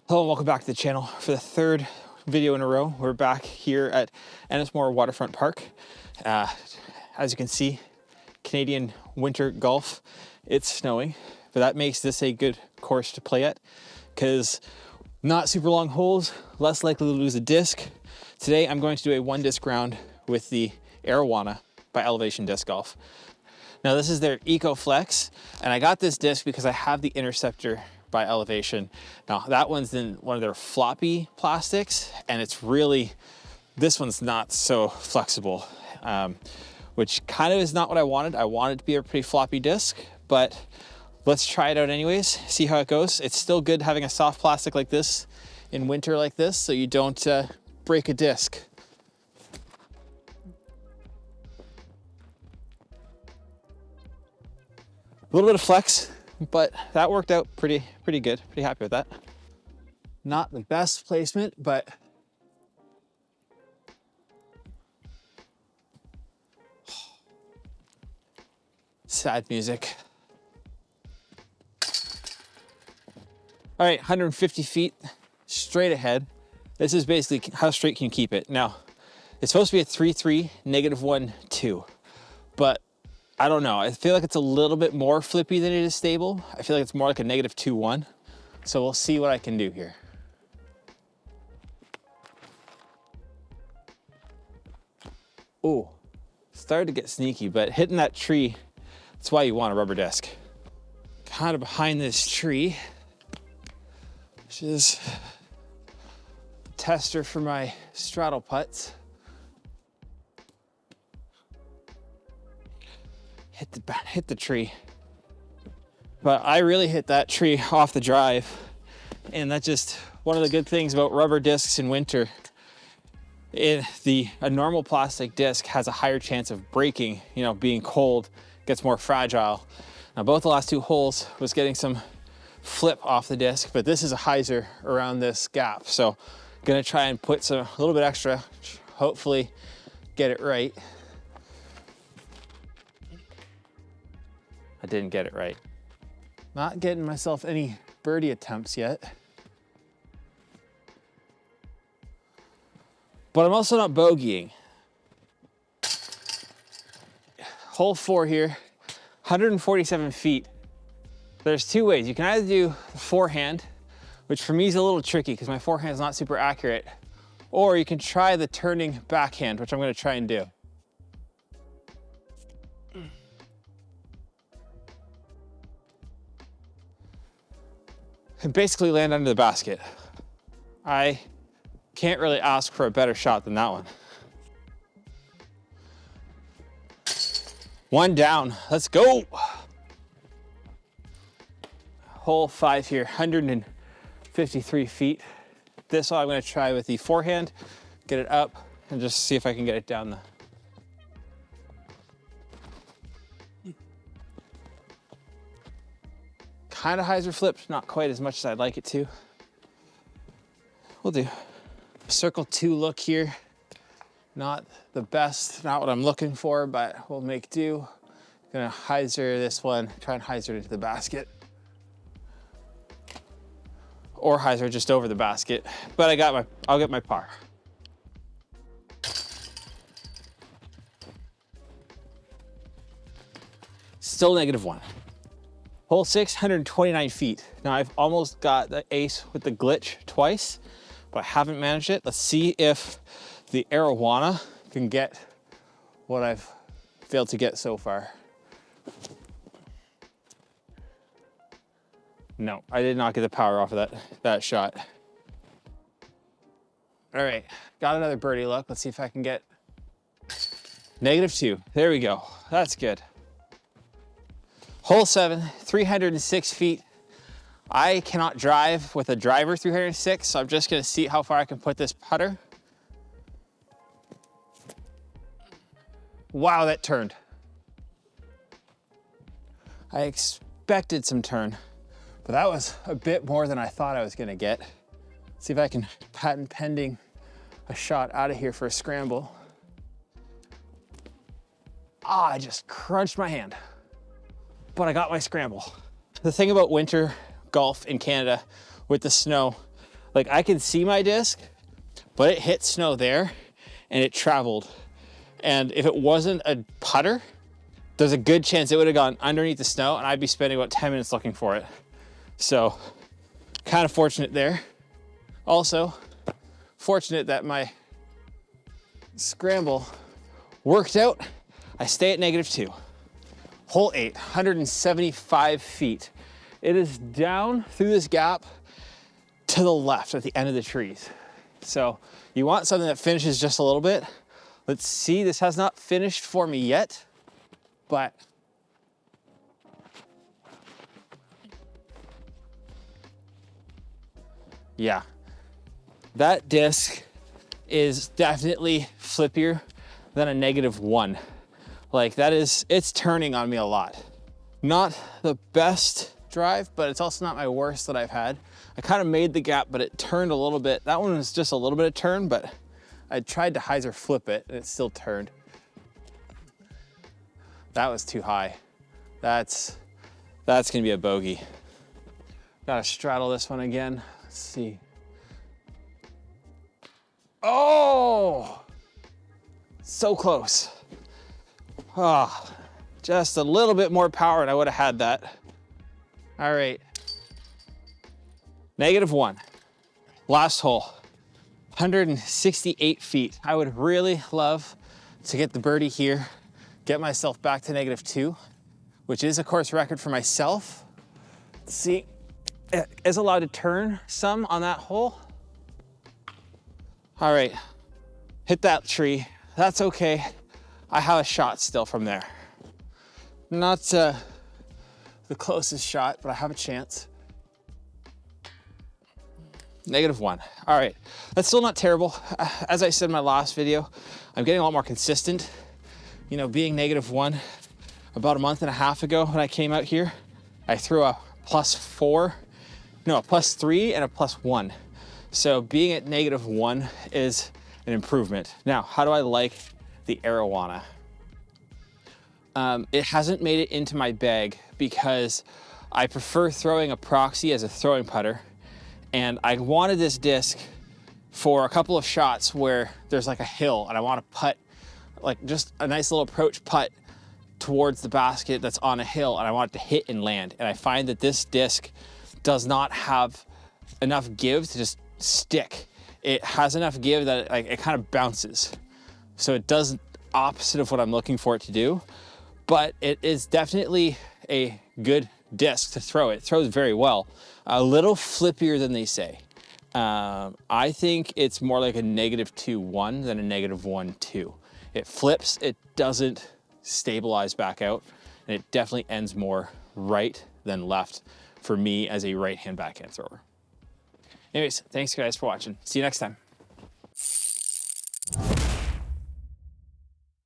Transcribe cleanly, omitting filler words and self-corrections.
Hello and welcome back to the channel. For the third video in a row, we're back here at Ennismore Waterfront Park. As you can see, Canadian winter golf, it's snowing, but that makes this a good course to play at because not super long holes, less likely to lose a disc. Today I'm going to do a one disc round with the Arowana by Elevation Disc Golf. Now this is their EcoFlex, and I got this disc because I have the Interceptor by Elevation. Now that one's in one of their floppy plastics, and it's really, this one's not so flexible, which kind of is not what I wanted. I wanted it to be a pretty floppy disc, but let's try it out anyways, see how it goes. It's still good having a soft plastic like this in winter like this, so you don't break a disc. A little bit of flex, but that worked out pretty good. Pretty happy with that. Not the best placement, but sad music. All right, 150 feet straight ahead. This is basically how straight can you keep it. Now, it's supposed to be a 3-3, -1-2, but I don't know. I feel like it's a little bit more flippy than it is stable. I feel like it's more like a -2-1. So we'll see what I can do here. Oh, started to get sneaky, but hitting that tree, that's why you want a rubber disc. Kind of behind this tree, which is a tester for my straddle putts. Hit the tree. But I really hit that tree off the drive. And that's just one of the good things about rubber discs in winter. A normal plastic disc has a higher chance of breaking, you know, being cold, gets more fragile. Now both the last two holes was getting some flip off the disc, but this is a hyzer around this gap. So I'm gonna try and put a little bit extra, hopefully get it right. I didn't get it right. Not getting myself any birdie attempts yet. But I'm also not bogeying. Hole 4 here, 147 feet. There's two ways. You can either do the forehand, which for me is a little tricky because my forehand is not super accurate, or you can try the turning backhand, which I'm gonna try and do. And basically land under the basket. I can't really ask for a better shot than that one. One down, let's go. Hole 5 here, 153 feet. This one I'm gonna try with the forehand, get it up, and just see if I can get it down the. Kind of hyzer flipped, not quite as much as I'd like it to. We'll do a circle 2 look here. Not the best, not what I'm looking for, but we'll make do. Gonna hyzer this one, try and hyzer it into the basket. Or hyzer just over the basket, but I'll get my par. Still -1. Hole 6, 129 feet. Now I've almost got the ace with the glitch twice, but I haven't managed it. Let's see if the Arowana can get what I've failed to get so far. No, I did not get the power off of that shot. All right, got another birdie look. Let's see if I can get -2. There we go, that's good. Hole 7, 306 feet. I cannot drive with a driver 306, so I'm just gonna see how far I can put this putter. Wow, that turned. I expected some turn, but that was a bit more than I thought I was gonna get. Let's see if I can patent pending a shot out of here for a scramble. Ah, I just crunched my hand. But I got my scramble. The thing about winter golf in Canada with the snow, Like I can see my disc, but it hit snow there and it traveled. And if it wasn't a putter, there's a good chance it would have gone underneath the snow and I'd be spending about 10 minutes looking for it. So kind of fortunate there. Also, fortunate that my scramble worked out. I stay at -2. Hole 8, 175 feet. It is down through this gap to the left at the end of the trees. So you want something that finishes just a little bit. Let's see, this has not finished for me yet, but yeah, that disc is definitely flippier than a -1. Like that is, it's turning on me a lot. Not the best drive, but it's also not my worst that I've had. I kind of made the gap, but it turned a little bit. That one was just a little bit of turn, but I tried to hyzer flip it and it still turned. That was too high. That's gonna be a bogey. Gotta straddle this one again. Let's see. Oh, so close. Oh, just a little bit more power and I would have had that. All right, -1, last hole, 168 feet. I would really love to get the birdie here, get myself back to -2, which is a course record for myself. Let's see, it is allowed to turn some on that hole. All right, hit that tree, that's okay. I have a shot still from there. Not the closest shot, but I have a chance. -1. All right, that's still not terrible. As I said in my last video, I'm getting a lot more consistent. You know, being -1 about a month and a half ago when I came out here, I threw a +3 and a +1. So being at -1 is an improvement. Now, how do I like the Arowana? It hasn't made it into my bag because I prefer throwing a proxy as a throwing putter. And I wanted this disc for a couple of shots where there's like a hill and I want to putt, like just a nice little approach putt towards the basket that's on a hill and I want it to hit and land. And I find that this disc does not have enough give to just stick. It has enough give that it kind of bounces. So it does opposite of what I'm looking for it to do, but it is definitely a good disc to throw. It throws very well. A little flippier than they say. I think it's more like a -2-1 than a -1-2. It flips, it doesn't stabilize back out, and it definitely ends more right than left for me as a right-hand backhand thrower. Anyways, thanks guys for watching. See you next time.